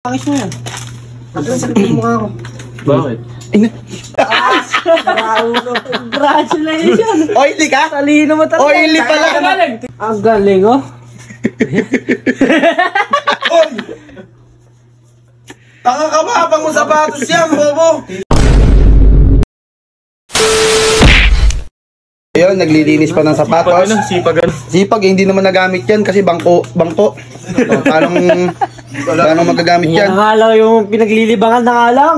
Pangis mo yan. Bakit sakit yung mukha ko? Bakit? Congratulations! Oily ka? Talino mo talaga. Oily pala. Ang galing, oh. Oy! Tanga ka ba? Habang mo sapatos yan, bobo! Ayun, naglilinis pa ng sapatos. Sipag, hindi naman nagamit yan kasi bangko. Paano magagamit yan? Yan nga lang yung pinaglilibangan na nga lang.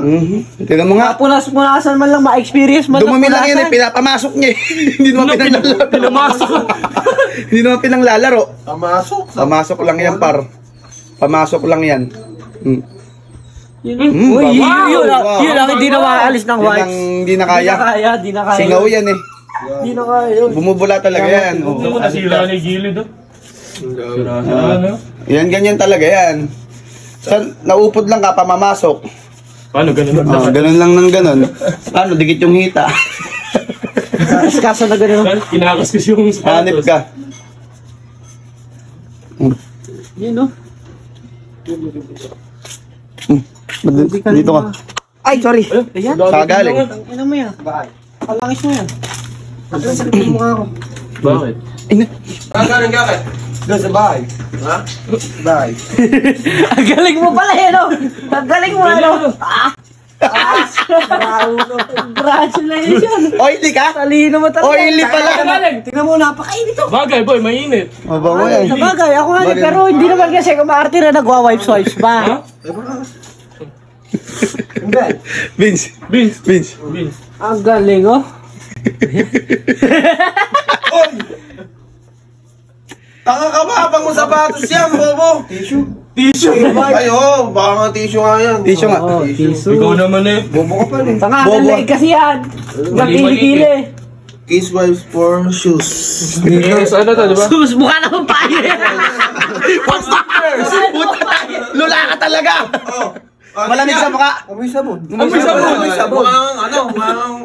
Tignan mo nga. Punas-punasan man lang, ma-experience man lang. Dumami lang yan eh, pinapamasok niya eh. Hindi naman pinanglalaro. Hindi naman pinanglalaro. Pamasok lang yan, par. Pamasok lang yan. Uy, yun lang, hindi na makaalis ng whites. Hindi na kaya. Hindi na kaya. Singaw yan eh. Hindi na kaya. Bumubula talaga yan. Nasira na yung gilid, oh. Sira na. Yan, ganyan talaga yan. Naupod lang ka, pamamasok. Paano ganun? Ganun lang ng ganun. Paano, dikit yung hita. Kaso na gano'n. Kinakaskas yung sapatos. Hanip ka. Yun, no? Dito ka. Ay, sorry. Ayan. Kagaling. Ano mo yan? Palangis mo yan. Bakit sakit yung mukha ko? Bakit? Kagaling ka ka? Doon sa bahay. Ha? Bahay. Ang galing mo pala, eh, no? Ang galing mo, ano? Congratulations! Oily ka? Talino mo talaga. Oily pala. Tingnan mo, napakainit, oh. Bagay, boy, mainit. Mabango yan. Sa bagay, ako nga rin, pero hindi naman kasi kumaarte na nagwa-wipes ba? Vince. Ang galing, oh. Oy! Tanga ka ba? Habang mo sapatos yan, bobo! Tissue? Ay, oo. Baka nga tissue nga yan. Tissue nga. Oo, tissue. Ikaw naman eh. Bobo ka pa rin. Tanga, ang leg kasi yan. Gagili-gili. Kiss wipes for shoes. Sneakers, ano to, di ba? Sus, mukha naman pa yun. Lula ka talaga! Malamig sa mukha. Amoy sabon. Amoy sabon.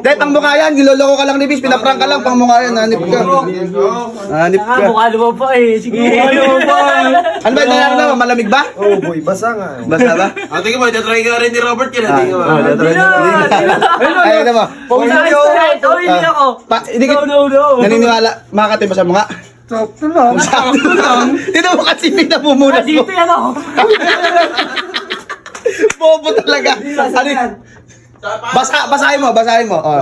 Dahil pang mukha yan, giloloko ka lang ni Bis, pinaprank ka lang, pang mukha yan, hanip ka. Hanip Tanga, ka. mukha naman pa eh. Sige. Ano ba, nangyari na? Malamig ba? Oh boy, basa nga. Basa ba? Tingin mo, tatry ka rin ni Robert yun. Ayun na ba? Hindi ako. No. Naniniwala, makakati ba sa mukha? Sakto lang. Sakto lang. Dito mo kasi pinamumunas mo. Dito yan ako. Bobo talaga. Basahin mo. Oh.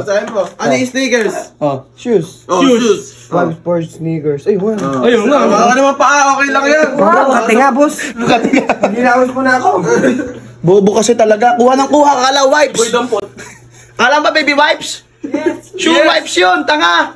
Ano yung sneakers? Oh. Shoes. Shoes. Five sports sneakers. Ay, wow. Ayun nga. Baka naman pa, okay lang yan. Kati nga, boss. Ginawin mo na ako. Bobo kasi talaga. Kuha ng kuha. Kala wipes. Boy, dampot. Kala ba baby wipes? Yes. Shoe wipes yun. Tanga.